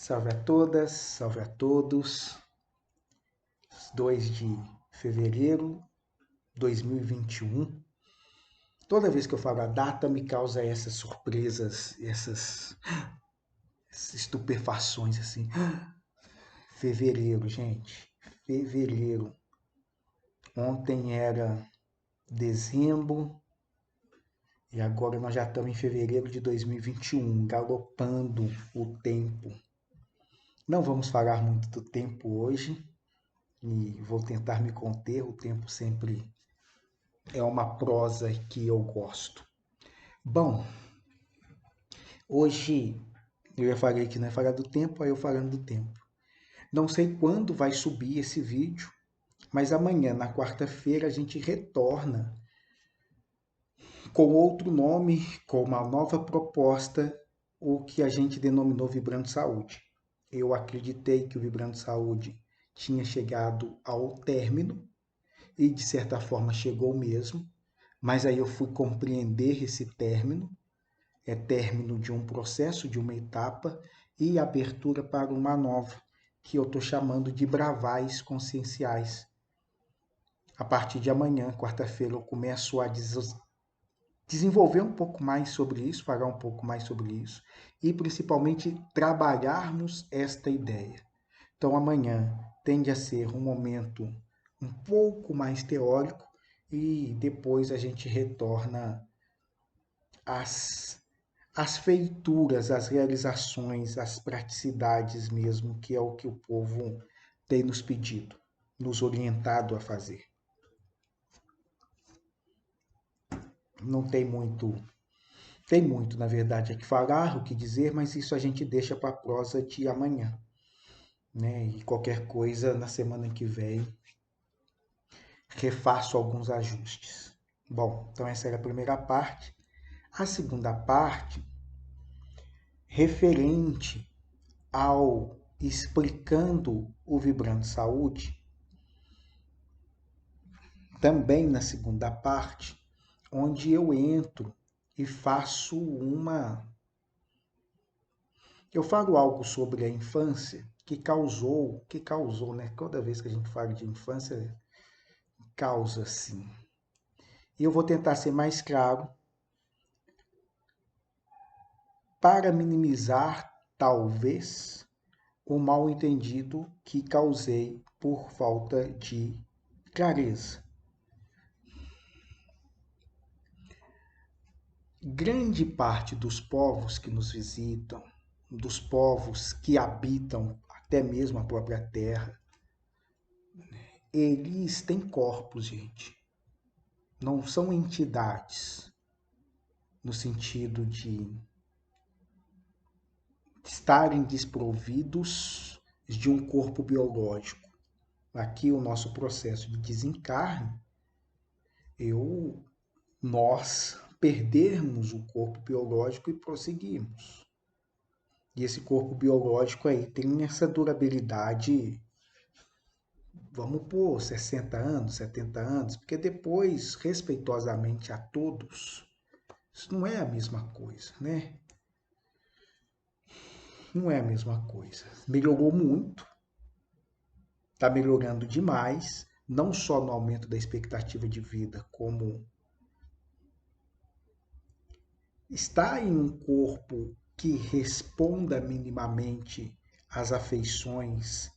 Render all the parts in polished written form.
Salve a todas, salve a todos. 2 de fevereiro de 2021. Toda vez que eu falo a data, me causa essas surpresas, essas estupefações assim. Fevereiro, gente. Fevereiro. Ontem era dezembro e agora nós já estamos em fevereiro de 2021, galopando o tempo. Não vamos falar muito do tempo hoje e vou tentar me conter, o tempo sempre é uma prosa que eu gosto. Bom, hoje eu falei que não ia falar do tempo, aí eu falando do tempo. Não sei quando vai subir esse vídeo, mas amanhã, na quarta-feira, a gente retorna com outro nome, com uma nova proposta, o que a gente denominou Vibrando Saúde. Eu acreditei que o Vibrando Saúde tinha chegado ao término, e de certa forma chegou mesmo, mas aí eu fui compreender esse término, é término de um processo, de uma etapa e abertura para uma nova, que eu estou chamando de bravais conscienciais. A partir de amanhã, quarta-feira, eu começo a desenvolver um pouco mais sobre isso, falar um pouco mais sobre isso e principalmente trabalharmos esta ideia. Então amanhã tende a ser um momento um pouco mais teórico e depois a gente retorna às feituras, às realizações, às praticidades mesmo, que é o que o povo tem nos pedido, nos orientado a fazer. Não tem muito, na verdade, a que falar, o que dizer, mas isso a gente deixa para a prosa de amanhã, né? E qualquer coisa na semana que vem refaço alguns ajustes. Bom, então essa era a primeira parte. A segunda parte, referente ao explicando o Vibrando Saúde, também na segunda parte, onde eu entro e faço eu falo algo sobre a infância que causou, né? Toda vez que a gente fala de infância, causa sim. E eu vou tentar ser mais claro para minimizar, talvez, o mal-entendido que causei por falta de clareza. Grande parte dos povos que nos visitam, dos povos que habitam até mesmo a própria Terra, eles têm corpos, gente. Não são entidades no sentido de estarem desprovidos de um corpo biológico. Aqui o nosso processo de desencarne, nós perdermos o corpo biológico e prosseguirmos. E esse corpo biológico aí tem essa durabilidade, vamos pôr 60 anos, 70 anos, porque depois, respeitosamente a todos, isso não é a mesma coisa, né? Não é a mesma coisa. Melhorou muito, está melhorando demais, não só no aumento da expectativa de vida, como está em um corpo que responda minimamente às afeições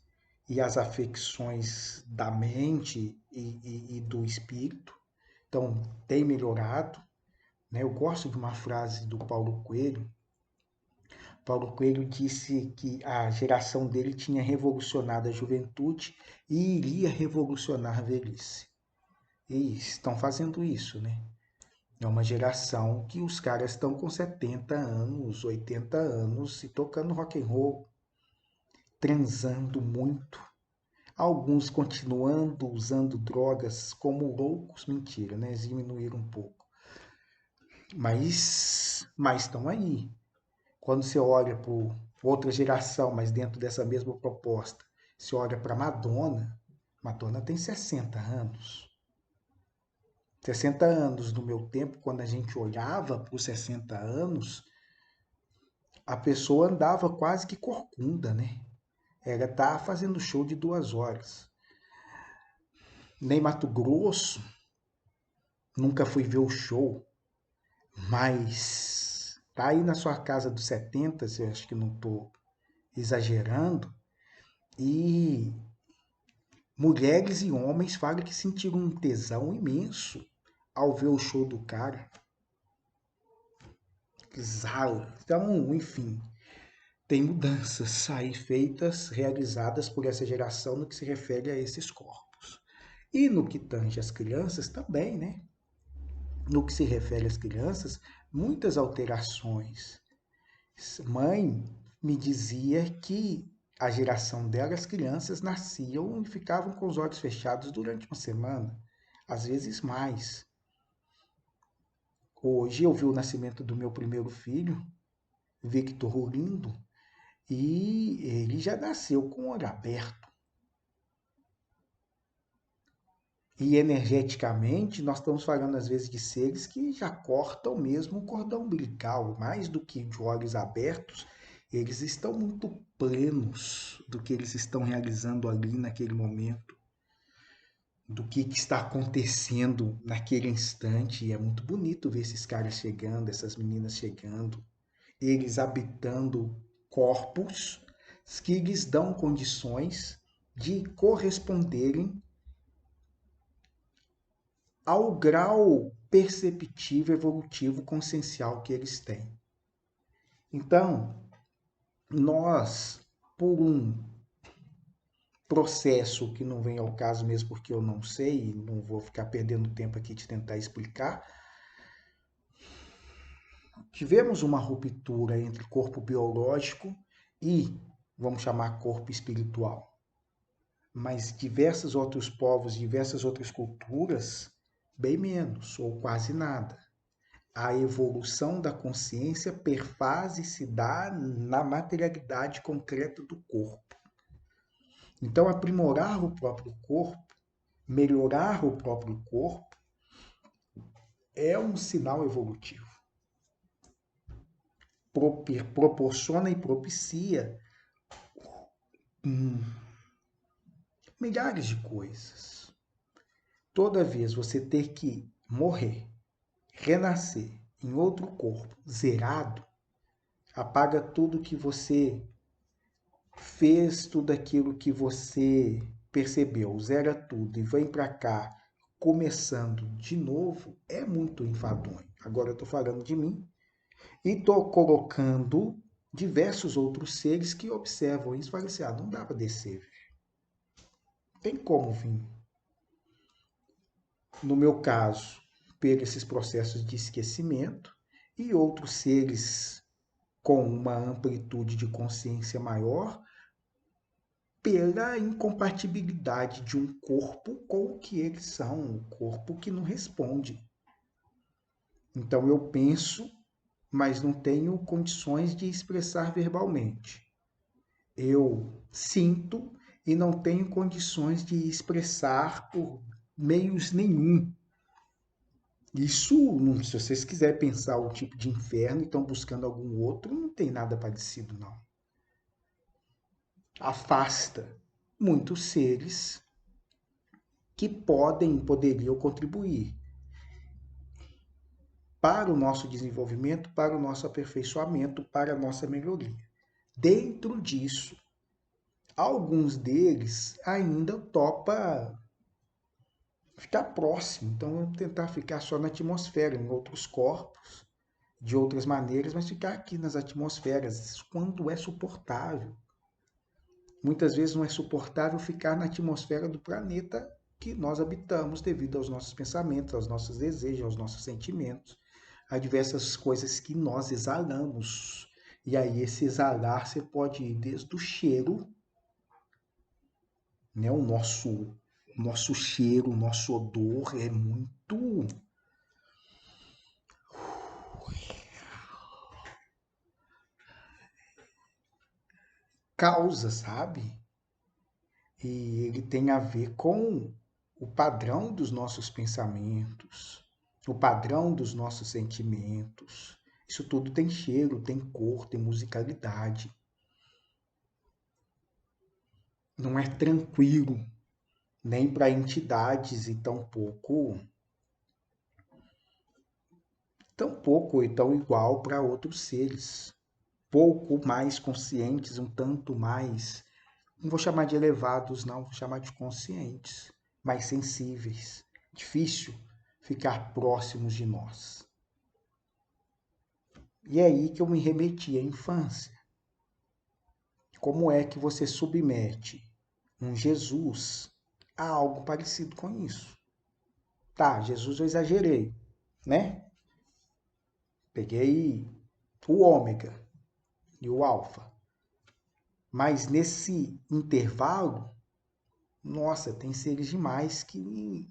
e às afecções da mente e do espírito. Então, tem melhorado. Né? Eu gosto de uma frase do Paulo Coelho. Paulo Coelho disse que a geração dele tinha revolucionado a juventude e iria revolucionar a velhice. E estão fazendo isso, né? É uma geração que os caras estão com 70 anos, 80 anos e tocando rock and roll, transando muito. Alguns continuando usando drogas como loucos, mentira, né? Diminuíram um pouco. Mas estão aí. Quando você olha para outra geração, mas dentro dessa mesma proposta, você olha para Madonna, Madonna tem 60 anos. 60 anos no meu tempo, quando a gente olhava para os 60 anos, a pessoa andava quase que corcunda, né? Ela tá fazendo show de 2 horas. Nem Mato Grosso, nunca fui ver o show, mas tá aí na sua casa dos 70, se eu acho que não tô exagerando, e mulheres e homens falam que sentiram um tesão imenso ao ver o show do cara. Exala. Então, enfim, tem mudanças aí feitas, realizadas por essa geração no que se refere a esses corpos. E no que tange as crianças também, né? No que se refere às crianças, muitas alterações. Mãe me dizia que a geração dela, as crianças nasciam e ficavam com os olhos fechados durante uma semana, às vezes mais. Hoje eu vi o nascimento do meu primeiro filho, Victor Lindo, e ele já nasceu com o olho aberto. E energeticamente, nós estamos falando às vezes de seres que já cortam mesmo o cordão umbilical, mais do que de olhos abertos, eles estão muito plenos do que eles estão realizando ali naquele momento, do que está acontecendo naquele instante. E é muito bonito ver esses caras chegando, essas meninas chegando, eles habitando corpos que lhes dão condições de corresponderem ao grau perceptivo, evolutivo, consciencial que eles têm. Então, nós, por um processo que não vem ao caso mesmo porque eu não sei, não vou ficar perdendo tempo aqui de tentar explicar, tivemos uma ruptura entre corpo biológico e, vamos chamar, corpo espiritual. Mas diversos outros povos, diversas outras culturas, bem menos ou quase nada. A evolução da consciência perfaz e se dá na materialidade concreta do corpo. Então, aprimorar o próprio corpo, melhorar o próprio corpo, é um sinal evolutivo. Proporciona e propicia milhares de coisas. Toda vez você ter que morrer, renascer em outro corpo zerado, apaga tudo que você fez, tudo aquilo que você percebeu, zera tudo e vem para cá começando de novo, é muito enfadonho. Agora eu estou falando de mim e estou colocando diversos outros seres que observam isso e falam assim, não dá para descer, tem como vir. No meu caso, por esses processos de esquecimento e outros seres com uma amplitude de consciência maior, pela incompatibilidade de um corpo com o que eles são, um corpo que não responde. Então eu penso, mas não tenho condições de expressar verbalmente. Eu sinto e não tenho condições de expressar por meios nenhum. Isso, se vocês quiserem pensar o tipo de inferno e estão buscando algum outro, não tem nada parecido, não. Afasta muitos seres que poderiam contribuir para o nosso desenvolvimento, para o nosso aperfeiçoamento, para a nossa melhoria. Dentro disso, alguns deles ainda topa ficar próximo, então vamos tentar ficar só na atmosfera, em outros corpos, de outras maneiras, mas ficar aqui nas atmosferas, quando é suportável. Muitas vezes não é suportável ficar na atmosfera do planeta que nós habitamos devido aos nossos pensamentos, aos nossos desejos, aos nossos sentimentos, a diversas coisas que nós exalamos. E aí esse exalar você pode ir desde o cheiro, né? O nosso cheiro, o nosso odor é muito causa, sabe? E ele tem a ver com o padrão dos nossos pensamentos, o padrão dos nossos sentimentos. Isso tudo tem cheiro, tem cor, tem musicalidade. Não é tranquilo, nem para entidades e tampouco e tão igual para outros seres. Pouco mais conscientes, um tanto mais, não vou chamar de elevados, não, vou chamar de conscientes, mais sensíveis. Difícil ficar próximos de nós. E é aí que eu me remeti à infância. Como é que você submete um Jesus a algo parecido com isso? Tá, Jesus eu exagerei, né? Peguei o ômega e o alfa. Mas nesse intervalo, nossa, tem seres demais que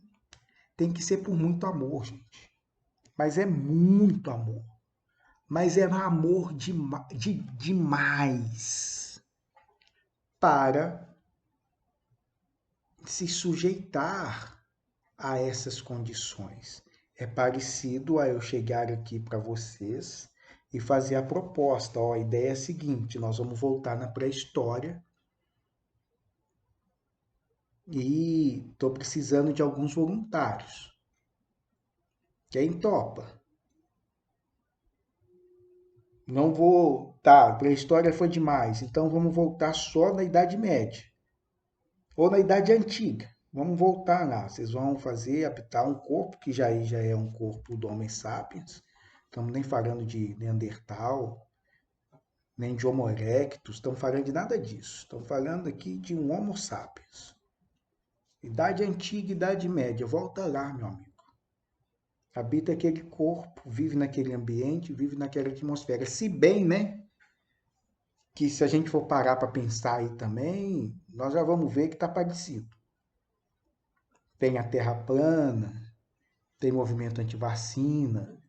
tem que ser por muito amor, gente. Mas é muito amor. Mas é amor demais para se sujeitar a essas condições. É parecido a eu chegar aqui para vocês e fazer a proposta. Ó, a ideia é a seguinte: nós vamos voltar na pré-história e estou precisando de alguns voluntários. Quem topa? Não vou. Tá, pré-história foi demais, então vamos voltar só na Idade Média ou na Idade Antiga. Vamos voltar lá. Vocês vão fazer, habitar um corpo que já é um corpo do Homo sapiens. Estamos nem falando de Neandertal, nem de Homo erectus, estamos falando de nada disso. Estamos falando aqui de um Homo sapiens. Idade Antiga, Idade Média. Volta lá, meu amigo. Habita aquele corpo, vive naquele ambiente, vive naquela atmosfera. Se bem, né, que se a gente for parar para pensar aí também, nós já vamos ver que está parecido. Tem a terra plana, tem movimento anti-vacina,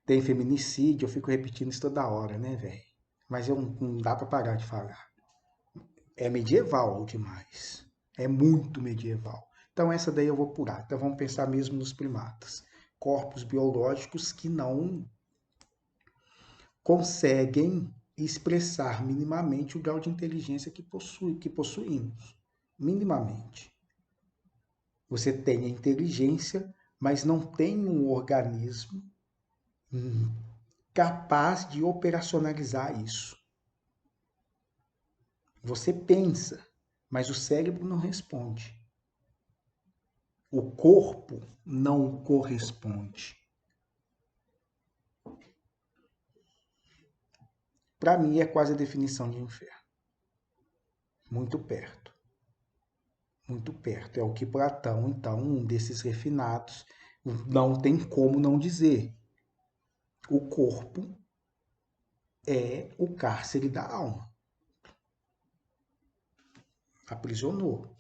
tem feminicídio, eu fico repetindo isso toda hora, né, velho? Mas não dá para parar de falar. É medieval demais. É muito medieval. Então essa daí eu vou pular. Então vamos pensar mesmo nos primatas. Corpos biológicos que não conseguem expressar minimamente o grau de inteligência que possuímos. Minimamente. Você tem a inteligência, mas não tem um organismo capaz de operacionalizar isso. Você pensa, mas o cérebro não responde. O corpo não corresponde. Para mim é quase a definição de inferno. Muito perto. Muito perto. É o que Platão, então, um desses refinados, não tem como não dizer. O corpo é o cárcere da alma. Aprisionou.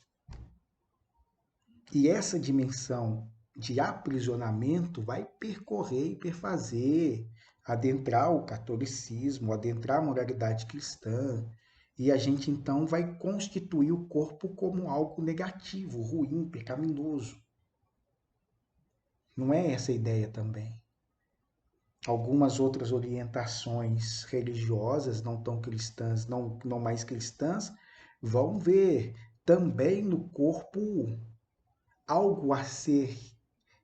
E essa dimensão de aprisionamento vai percorrer e perfazer, adentrar o catolicismo, adentrar a moralidade cristã, e a gente então vai constituir o corpo como algo negativo, ruim, pecaminoso. Não é essa a ideia também. Algumas outras orientações religiosas, não tão cristãs, não mais cristãs, vão ver também no corpo algo a ser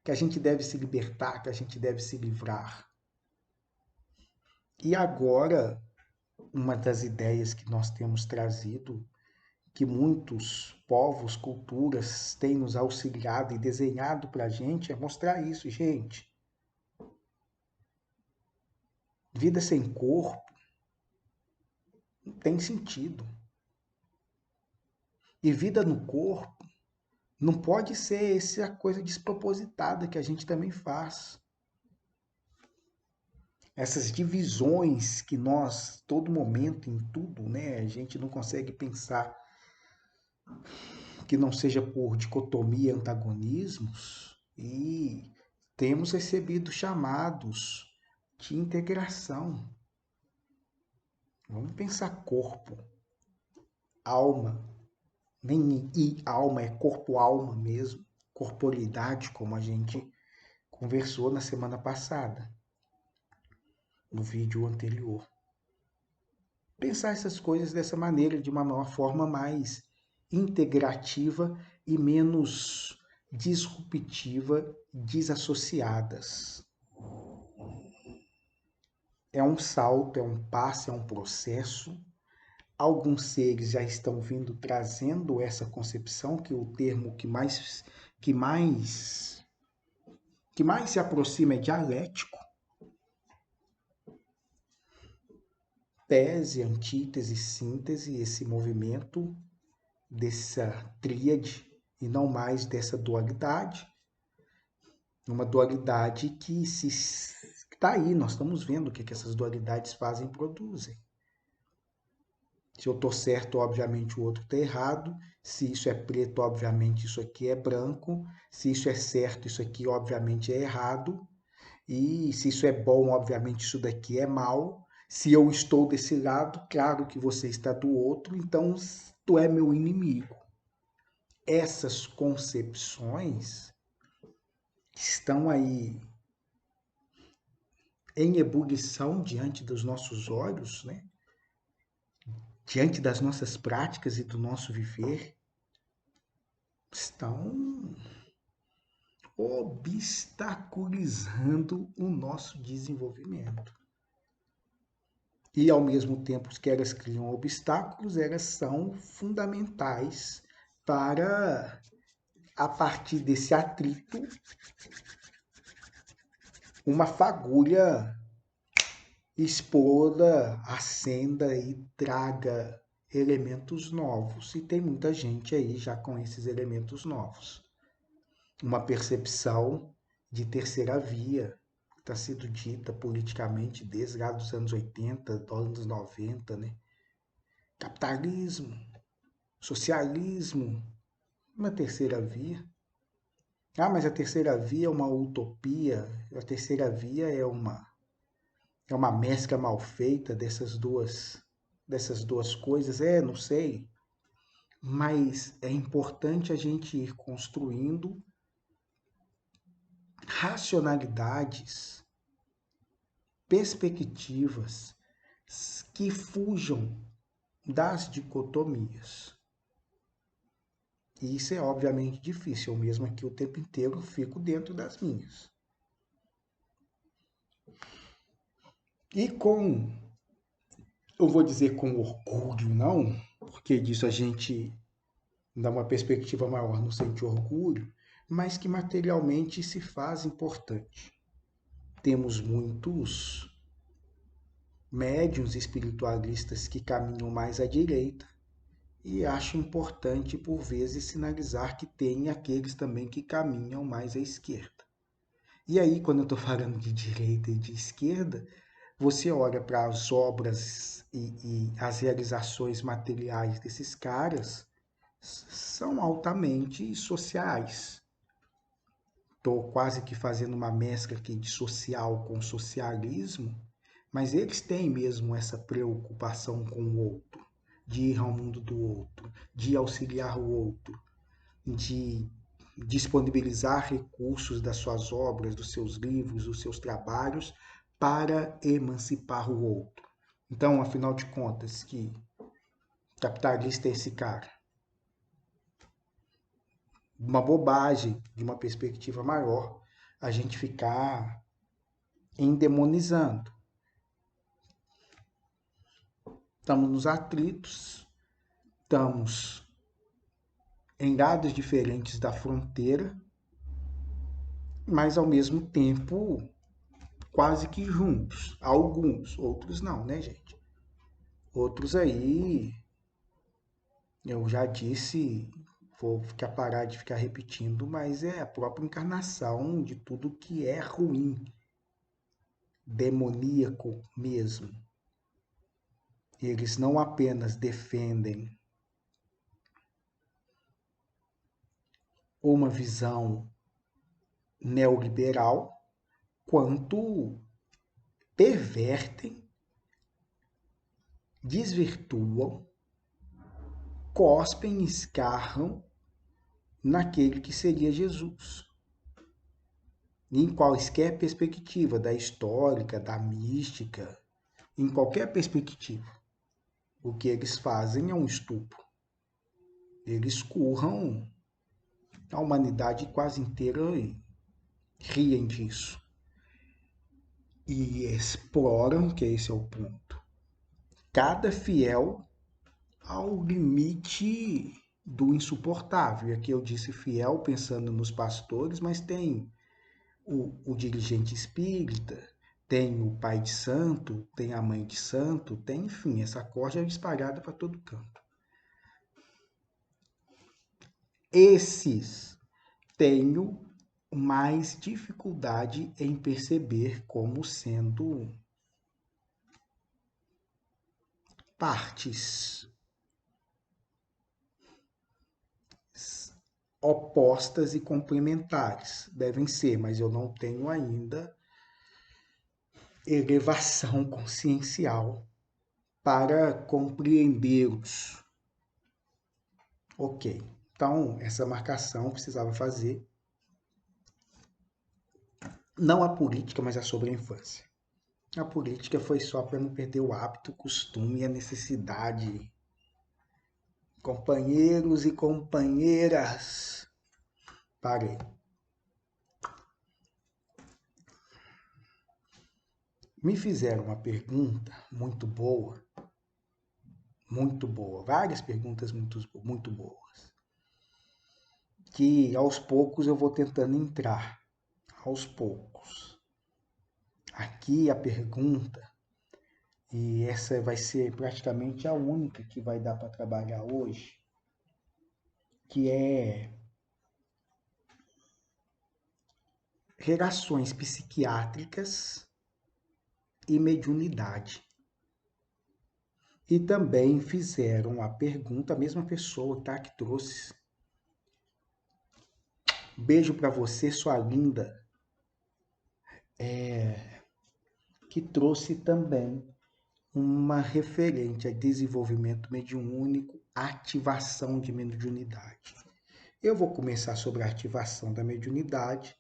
que a gente deve se libertar, que a gente deve se livrar. E agora, uma das ideias que nós temos trazido, que muitos povos, culturas têm nos auxiliado e desenhado para a gente, é mostrar isso, gente. Vida sem corpo não tem sentido. E vida no corpo não pode ser essa coisa despropositada que a gente também faz. Essas divisões que nós, todo momento, em tudo, né, a gente não consegue pensar que não seja por dicotomia, antagonismos, e temos recebido chamados de integração. Vamos pensar corpo, alma, nem alma, é corpo-alma mesmo, corporeidade, como a gente conversou na semana passada, no vídeo anterior. Pensar essas coisas dessa maneira, de uma forma mais integrativa e menos disruptiva, desassociadas. É um salto, é um passo, é um processo. Alguns seres já estão vindo trazendo essa concepção, que o termo que mais, que mais se aproxima é dialético. Tese, antítese, síntese, esse movimento dessa tríade e não mais dessa dualidade. Uma dualidade que está aí, nós estamos vendo o que essas dualidades fazem e produzem. Se eu estou certo, obviamente o outro está errado. Se isso é preto, obviamente isso aqui é branco. Se isso é certo, isso aqui obviamente é errado. E se isso é bom, obviamente isso daqui é mal. Se eu estou desse lado, claro que você está do outro, então tu é meu inimigo. Essas concepções estão aí em ebulição diante dos nossos olhos, né? Diante das nossas práticas e do nosso viver, estão obstaculizando o nosso desenvolvimento. E, ao mesmo tempo que elas criam obstáculos, elas são fundamentais para, a partir desse atrito, uma fagulha exploda, acenda e traga elementos novos. E tem muita gente aí já com esses elementos novos. Uma percepção de terceira via, que está sendo dita politicamente desde lá dos anos 80, dos anos 90, né? Capitalismo, socialismo, uma terceira via. Ah, mas a terceira via é uma utopia, a terceira via é uma mescla mal feita dessas duas coisas. Não sei. Mas é importante a gente ir construindo racionalidades, perspectivas que fujam das dicotomias. E isso é obviamente difícil. Eu mesmo aqui o tempo inteiro fico dentro das minhas. E eu vou dizer com orgulho não, porque disso a gente dá uma perspectiva maior, não sente orgulho, mas que materialmente se faz importante. Temos muitos médiuns espiritualistas que caminham mais à direita, e acho importante, por vezes, sinalizar que tem aqueles também que caminham mais à esquerda. E aí, quando eu estou falando de direita e de esquerda, você olha para as obras e as realizações materiais desses caras, são altamente sociais. Estou quase que fazendo uma mescla aqui de social com socialismo, mas eles têm mesmo essa preocupação com o outro, de ir ao mundo do outro, de auxiliar o outro, de disponibilizar recursos das suas obras, dos seus livros, dos seus trabalhos para emancipar o outro. Então, afinal de contas, que capitalista é esse cara? Uma bobagem, de uma perspectiva maior, a gente ficar endemonizando. Estamos nos atritos, estamos em lados diferentes da fronteira, mas ao mesmo tempo quase que juntos. Alguns, outros não, né, gente? Outros aí, eu já disse, vou parar de ficar repetindo, mas é a própria encarnação de tudo que é ruim, demoníaco mesmo. Eles não apenas defendem uma visão neoliberal, quanto pervertem, desvirtuam, cospem, escarram naquele que seria Jesus. em qualquer perspectiva, da histórica, da mística, em qualquer perspectiva. O que eles fazem é um estupro. Eles curram a humanidade quase inteira e riem disso. E exploram, que esse é o ponto, cada fiel ao limite do insuportável. E aqui eu disse fiel pensando nos pastores, mas tem o dirigente espírita, tem o pai de santo, tem a mãe de santo, tem, enfim, essa corda é espalhada para todo canto. Esses tenho mais dificuldade em perceber como sendo partes opostas e complementares. Devem ser, mas eu não tenho ainda elevação consciencial para compreendê-los. Ok, então essa marcação eu precisava fazer. Não a política, mas a sobre a infância. A política foi só para não perder o hábito, o costume e a necessidade. Companheiros e companheiras. Parei. Me fizeram uma pergunta muito boa, várias perguntas muito boas, que aos poucos eu vou tentando entrar, aos poucos. Aqui a pergunta, e essa vai ser praticamente a única que vai dar para trabalhar hoje, que é relações psiquiátricas e mediunidade. E também fizeram a pergunta, a mesma pessoa, tá, que trouxe. Beijo para você, sua linda. Que trouxe também uma referente a desenvolvimento mediúnico, ativação de mediunidade. Eu vou começar sobre a ativação da mediunidade,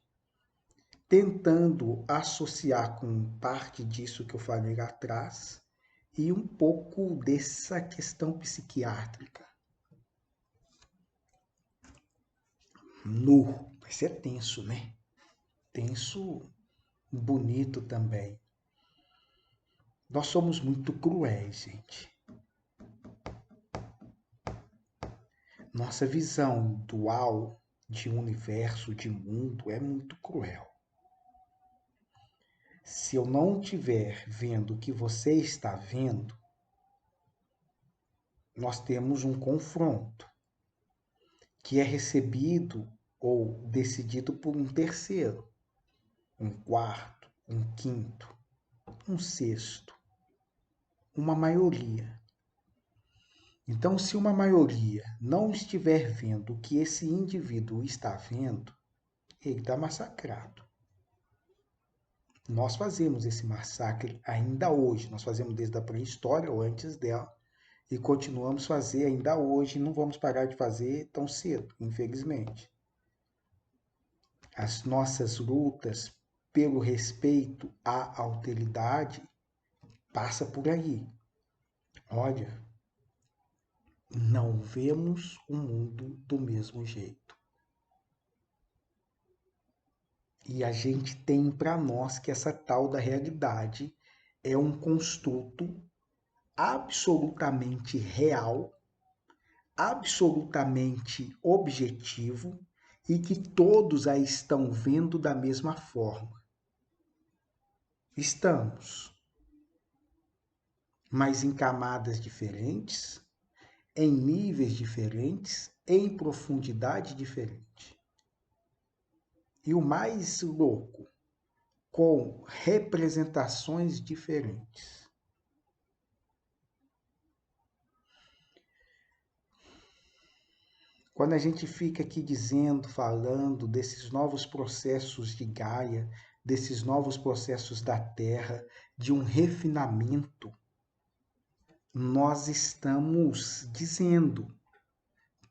tentando associar com parte disso que eu falei lá atrás e um pouco dessa questão psiquiátrica. Vai ser tenso, né? Tenso, bonito também. Nós somos muito cruéis, gente. Nossa visão dual de universo, de mundo, é muito cruel. Se eu não estiver vendo o que você está vendo, nós temos um confronto que é recebido ou decidido por um terceiro, um quarto, um quinto, um sexto, uma maioria. Então, se uma maioria não estiver vendo o que esse indivíduo está vendo, ele está massacrado. Nós fazemos esse massacre ainda hoje, nós fazemos desde a pré-história ou antes dela, e continuamos a fazer ainda hoje, e não vamos parar de fazer tão cedo, infelizmente. As nossas lutas pelo respeito à alteridade passa por aí. Olha, não vemos o mundo do mesmo jeito. E a gente tem para nós que essa tal da realidade é um construto absolutamente real, absolutamente objetivo e que todos a estão vendo da mesma forma. Estamos, mas em camadas diferentes, em níveis diferentes, em profundidade diferente. E o mais louco, com representações diferentes. Quando a gente fica aqui dizendo, falando desses novos processos de Gaia, desses novos processos da Terra, de um refinamento, nós estamos dizendo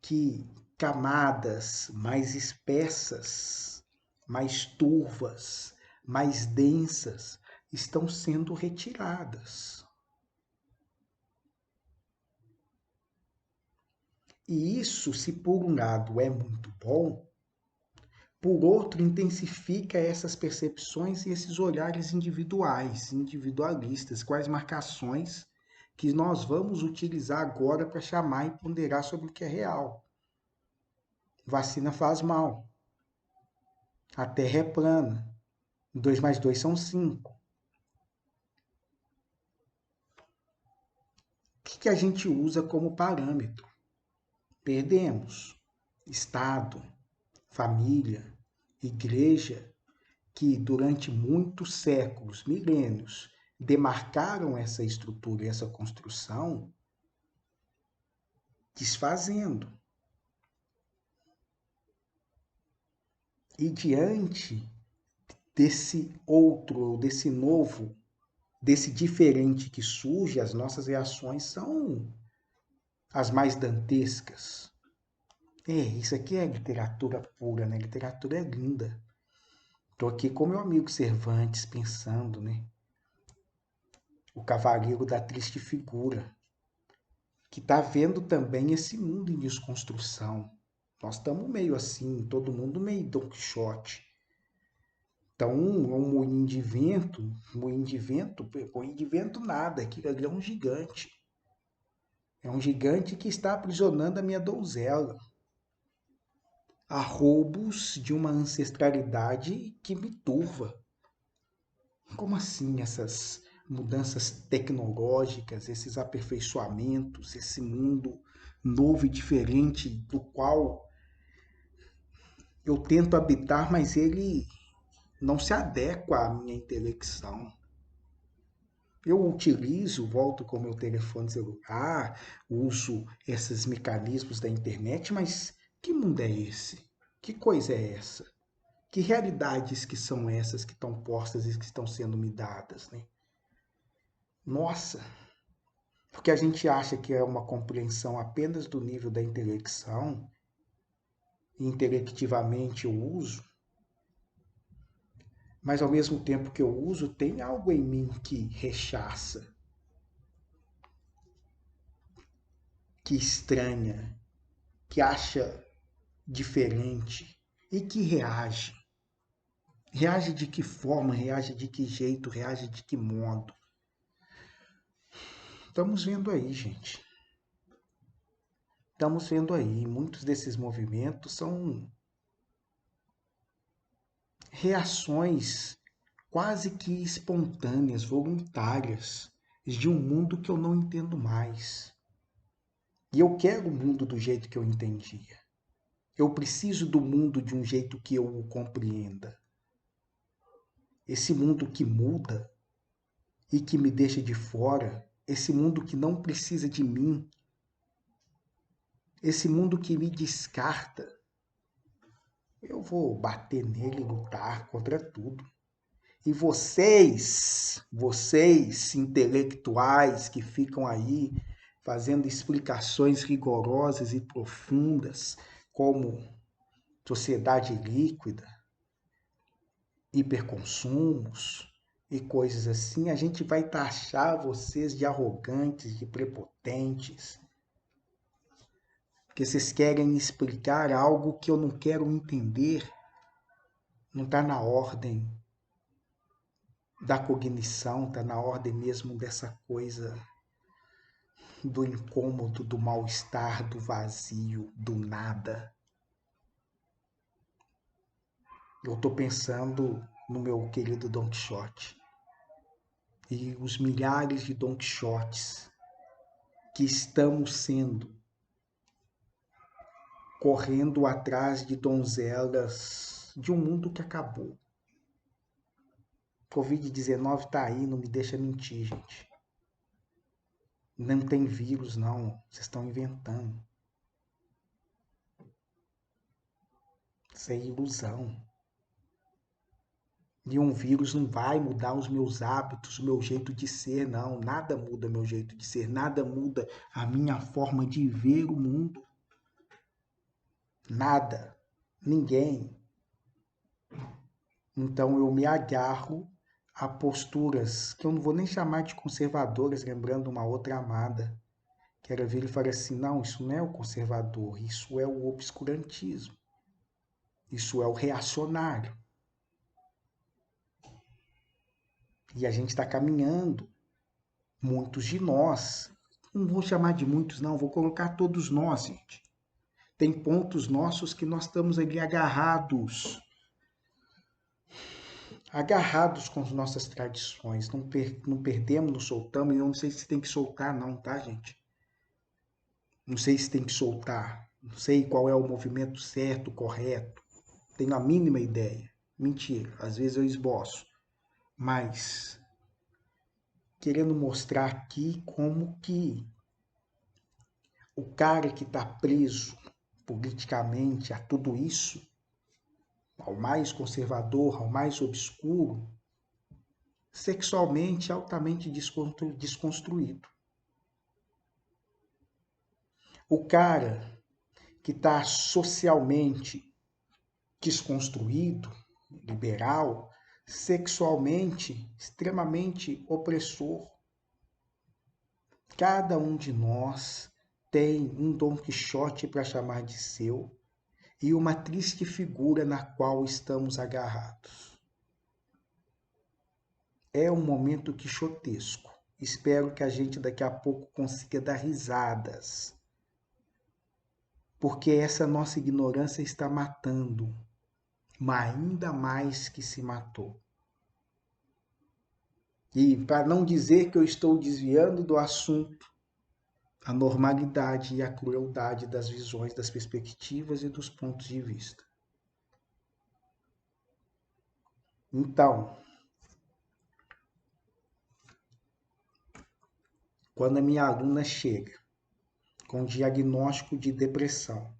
que camadas mais espessas, mais turvas, mais densas, estão sendo retiradas. E isso, se por um lado é muito bom, por outro, intensifica essas percepções e esses olhares individuais, individualistas, quais marcações que nós vamos utilizar agora para chamar e ponderar sobre o que é real. Vacina faz mal. A Terra é plana. 2 mais 2 são 5. O que a gente usa como parâmetro? Perdemos. Estado, família, igreja, que durante muitos séculos, milênios, demarcaram essa estrutura e essa construção, desfazendo. E diante desse outro, desse novo, desse diferente que surge, as nossas reações são as mais dantescas. Isso aqui é literatura pura, né? Literatura é linda. Estou aqui com meu amigo Cervantes pensando, né? O cavaleiro da triste figura, que está vendo também esse mundo em desconstrução. Nós estamos meio assim, todo mundo meio Don Quixote. Então, um moinho de vento nada, aquilo ali é um gigante. É um gigante que está aprisionando a minha donzela. Há roubos de uma ancestralidade que me turva. Como assim essas mudanças tecnológicas, esses aperfeiçoamentos, esse mundo novo e diferente do qual eu tento habitar, mas ele não se adequa à minha intelecção. Eu utilizo, volto com o meu telefone celular, uso esses mecanismos da internet, mas que mundo é esse? Que coisa é essa? Que realidades que são essas que estão postas e que estão sendo me dadas, né? Nossa, porque a gente acha que é uma compreensão apenas do nível da intelecção, e intelectivamente eu uso, mas ao mesmo tempo que eu uso, tem algo em mim que rechaça, que estranha, que acha diferente e que reage. Reage de que forma, reage de que jeito, reage de que modo. Estamos vendo aí, gente. Estamos vendo aí. Muitos desses movimentos são reações quase que espontâneas, voluntárias, de um mundo que eu não entendo mais. E eu quero o mundo do jeito que eu entendia. Eu preciso do mundo de um jeito que eu o compreenda. Esse mundo que muda e que me deixa de fora, esse mundo que não precisa de mim, esse mundo que me descarta, eu vou bater nele e lutar contra tudo. E vocês intelectuais que ficam aí fazendo explicações rigorosas e profundas, como sociedade líquida, hiperconsumos e coisas assim, a gente vai taxar vocês de arrogantes, de prepotentes, porque vocês querem explicar algo que eu não quero entender, não está na ordem da cognição, está na ordem mesmo dessa coisa do incômodo, do mal-estar, do vazio, do nada. Eu estou pensando no meu querido Don Quixote e os milhares de Don Quixotes que estamos sendo, correndo atrás de donzelas de um mundo que acabou. Covid-19 está aí, não me deixa mentir, gente. Não tem vírus, não. Vocês estão inventando. Isso é ilusão. E um vírus não vai mudar os meus hábitos, o meu jeito de ser, não. Nada muda meu jeito de ser, nada muda a minha forma de ver o mundo. Nada. Ninguém. Então eu me agarro a posturas que eu não vou nem chamar de conservadoras, lembrando uma outra amada, que era vir e falar assim, não, isso não é o conservador, isso é o obscurantismo, isso é o reacionário. E a gente está caminhando, muitos de nós, não vou chamar de muitos não, vou colocar todos nós, gente. Tem pontos nossos que nós estamos ali agarrados com as nossas tradições, não perdemos, não soltamos, e eu não sei se tem que soltar não, tá, gente? Não sei se tem que soltar, não sei qual é o movimento certo, correto, tenho a mínima ideia. Mentira, às vezes eu esboço, mas querendo mostrar aqui como que o cara que está preso politicamente a tudo isso, ao mais conservador, ao mais obscuro, sexualmente altamente desconstruído. O cara que está socialmente desconstruído, liberal, sexualmente extremamente opressor. Cada um de nós tem um Dom Quixote para chamar de seu e uma triste figura na qual estamos agarrados. É um momento quixotesco. Espero que a gente daqui a pouco consiga dar risadas, porque essa nossa ignorância está matando, mas ainda mais que se matou. E para não dizer que eu estou desviando do assunto, a normalidade e a crueldade das visões, das perspectivas e dos pontos de vista. Então, quando a minha aluna chega com diagnóstico de depressão,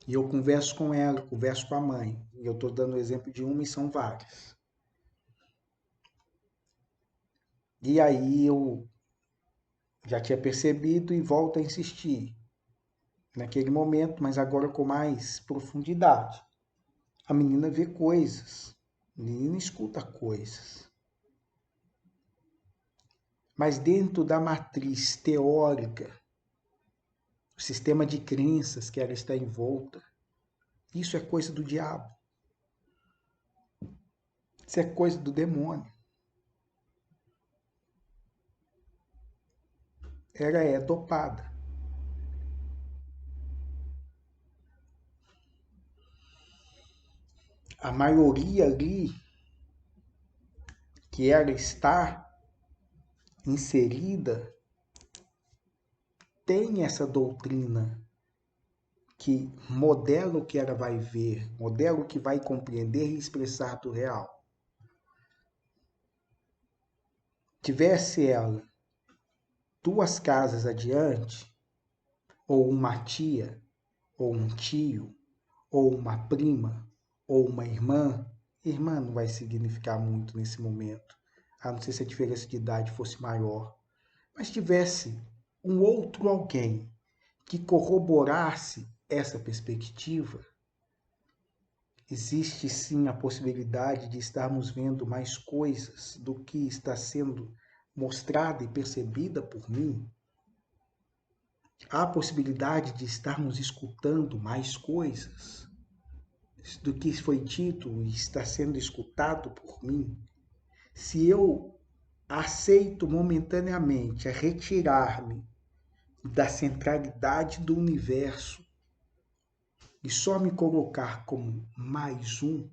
e eu converso com ela, converso com a mãe, e eu estou dando o exemplo de uma e são várias. E aí eu já tinha percebido e volto a insistir naquele momento, mas agora com mais profundidade. A menina vê coisas, a menina escuta coisas. Mas dentro da matriz teórica, o sistema de crenças que ela está envolta, isso é coisa do diabo. Isso é coisa do demônio. Ela é dopada. A maioria ali que ela está inserida tem essa doutrina que modela o que ela vai ver, modela o que vai compreender e expressar do real. Tivesse ela 2 casas adiante, ou uma tia, ou um tio, ou uma prima, ou uma irmã, irmã não vai significar muito nesse momento, a não ser se a diferença de idade fosse maior, mas tivesse um outro alguém que corroborasse essa perspectiva, existe sim a possibilidade de estarmos vendo mais coisas do que está sendo mostrada e percebida por mim. Há a possibilidade de estarmos escutando mais coisas do que foi dito e está sendo escutado por mim. Se eu aceito momentaneamente a retirar-me da centralidade do universo e só me colocar como mais um,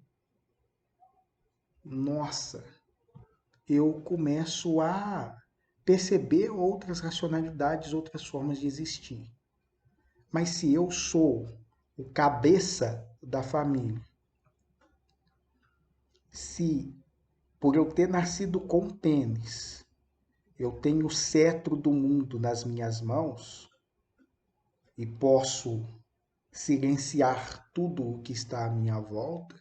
nossa, eu começo a perceber outras racionalidades, outras formas de existir. Mas se eu sou o cabeça da família, se por eu ter nascido com pênis, eu tenho o cetro do mundo nas minhas mãos e posso silenciar tudo o que está à minha volta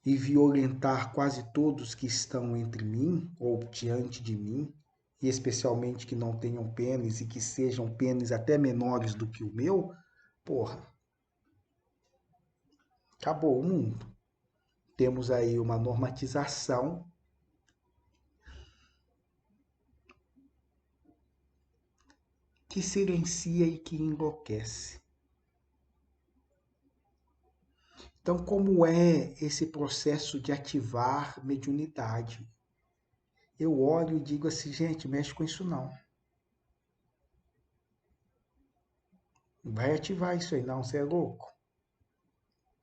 e violentar quase todos que estão entre mim ou diante de mim, e especialmente que não tenham pênis e que sejam pênis até menores do que o meu, porra, acabou o mundo. Temos aí uma normatização que silencia e que enlouquece. Então, como é esse processo de ativar mediunidade? Eu olho e digo assim, gente, mexe com isso não. Vai ativar isso aí não, você é louco.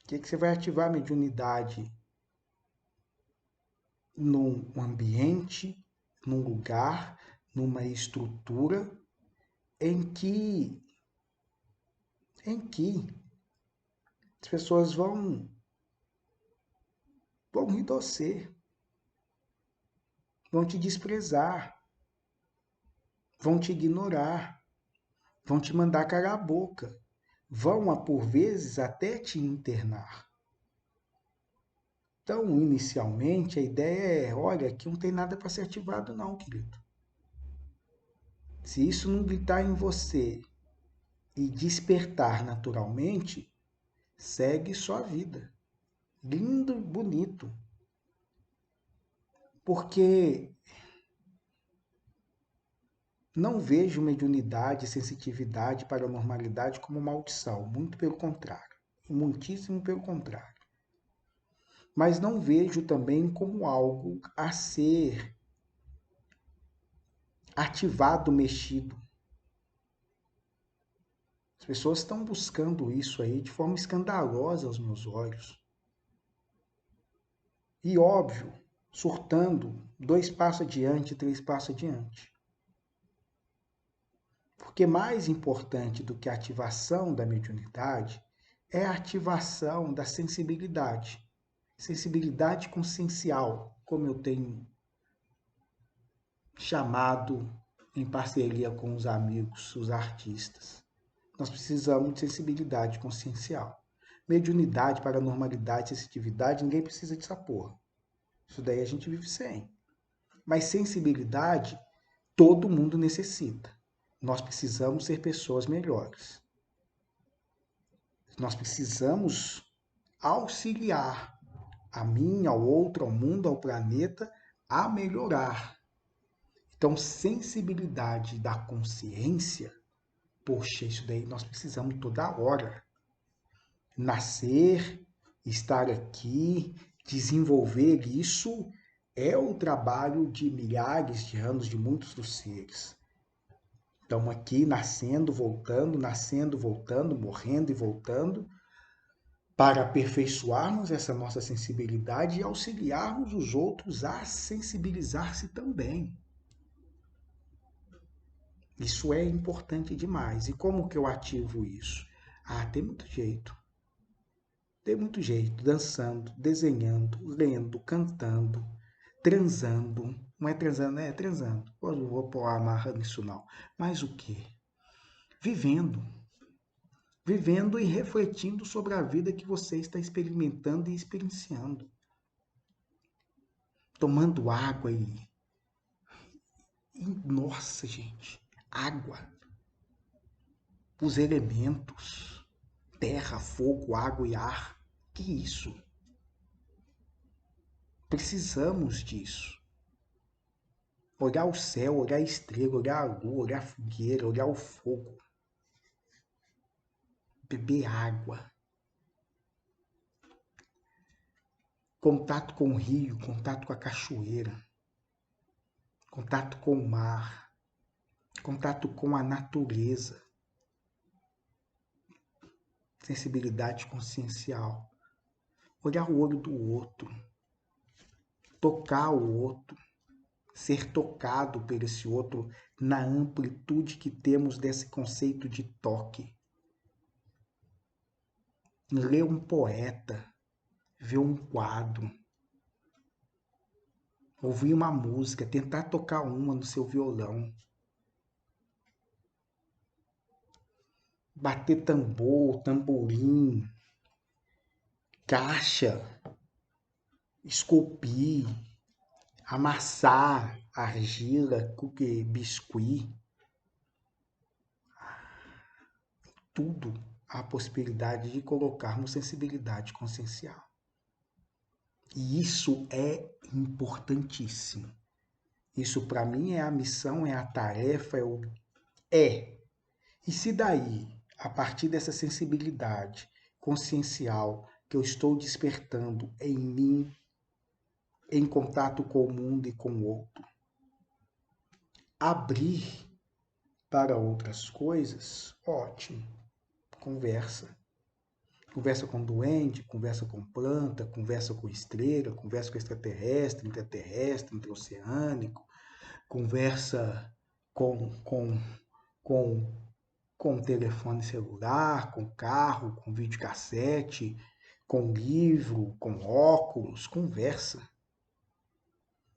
O que você vai ativar a mediunidade num ambiente, num lugar, numa estrutura em que as pessoas vão rir de você, vão te desprezar, vão te ignorar, vão te mandar calar a boca, vão, por vezes, até te internar. Então, inicialmente, a ideia é, olha, aqui não tem nada para ser ativado não, querido. Se isso não gritar em você e despertar naturalmente, segue sua vida. Lindo, bonito. Porque não vejo mediunidade, sensitividade, paranormalidade como maldição. Muito pelo contrário. Muitíssimo pelo contrário. Mas não vejo também como algo a ser ativado, mexido. As pessoas estão buscando isso aí de forma escandalosa aos meus olhos. E óbvio, surtando 2 passos adiante, 3 passos adiante. Porque mais importante do que a ativação da mediunidade é a ativação da sensibilidade. Sensibilidade consciencial, como eu tenho chamado em parceria com os amigos, os artistas. Nós precisamos de sensibilidade consciencial. Mediunidade, paranormalidade, sensitividade, ninguém precisa dessa porra. Isso daí a gente vive sem. Mas sensibilidade, todo mundo necessita. Nós precisamos ser pessoas melhores. Nós precisamos auxiliar a mim, ao outro, ao mundo, ao planeta a melhorar. Então, sensibilidade da consciência, poxa, isso daí nós precisamos toda hora. Nascer, estar aqui, desenvolver isso é o trabalho de milhares de anos de muitos dos seres. Estamos aqui nascendo, voltando, morrendo e voltando, para aperfeiçoarmos essa nossa sensibilidade e auxiliarmos os outros a sensibilizar-se também. Isso é importante demais. E como que eu ativo isso? Ah, tem muito jeito. Tem muito jeito. Dançando, desenhando, lendo, cantando, transando. Não é transando, é transando. Eu não vou pôr amarra nisso não. Mas o quê? Vivendo. Vivendo e refletindo sobre a vida que você está experimentando e experienciando. Tomando água nossa, gente, água, os elementos, terra, fogo, água e ar. Que isso? Precisamos disso. Olhar o céu, olhar a estrela, olhar a lua, olhar a fogueira, olhar o fogo. Beber água. Contato com o rio, contato com a cachoeira. Contato com o mar. Contato com a natureza. Sensibilidade consciencial. Olhar o olho do outro. Tocar o outro. Ser tocado por esse outro na amplitude que temos desse conceito de toque. Ler um poeta, ver um quadro, ouvir uma música, tentar tocar uma no seu violão, bater tambor, tamborim, caixa, esculpir, amassar argila, cookie, biscuit, tudo a possibilidade de colocarmos sensibilidade consciencial. E isso é importantíssimo. Isso para mim é a missão, é a tarefa, é. E se daí, a partir dessa sensibilidade consciencial que eu estou despertando em mim, em contato com o mundo e com o outro, abrir para outras coisas, ótimo. Conversa. Conversa com doente, conversa com planta, conversa com estrela, conversa com extraterrestre, interterrestre, interoceânico, conversa com, com telefone celular, com carro, com videocassete, com livro, com óculos, conversa.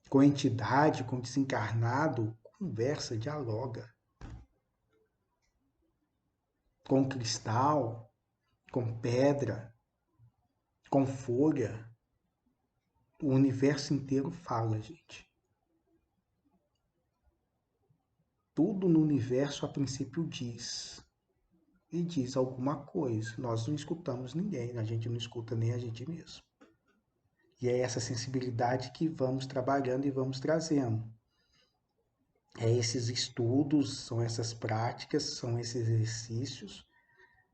Com entidade, com desencarnado, conversa, dialoga. Com cristal, com pedra, com folha. O universo inteiro fala, gente. Tudo no universo a princípio diz. E diz alguma coisa. Nós não escutamos ninguém, a gente não escuta nem a gente mesmo. E é essa sensibilidade que vamos trabalhando e vamos trazendo. É esses estudos, são essas práticas, são esses exercícios,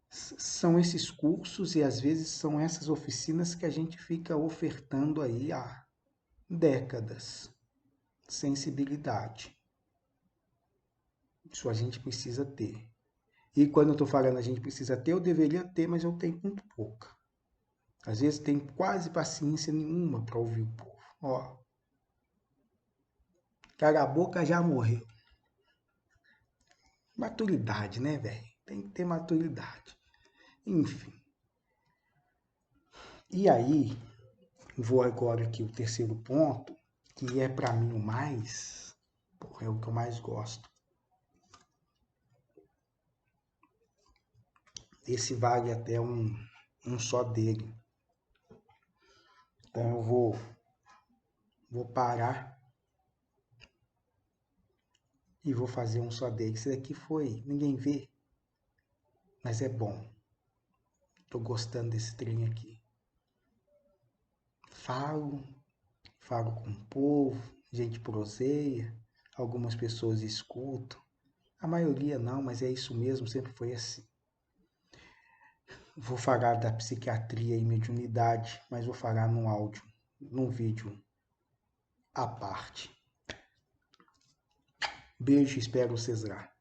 são esses cursos e às vezes são essas oficinas que a gente fica ofertando aí há décadas. Sensibilidade. Isso a gente precisa ter. E quando eu estou falando a gente precisa ter, eu deveria ter, mas eu tenho muito pouca. Às vezes tem quase paciência nenhuma para ouvir o povo. Ó, cara a boca já morreu. Maturidade, né, velho? Tem que ter maturidade. Enfim. E aí, vou agora aqui o terceiro ponto, que é para mim o mais, porra, é o que eu mais gosto. Esse vale até um só dele. Então eu vou parar e vou fazer um só dele. Esse daqui foi, ninguém vê, mas é bom. Tô gostando desse trem aqui. Falo com o povo, gente proseia, algumas pessoas escutam. A maioria não, mas é isso mesmo, sempre foi assim. Vou falar da psiquiatria e mediunidade, mas vou falar num áudio, num vídeo à parte. Beijo, espero vocês lá.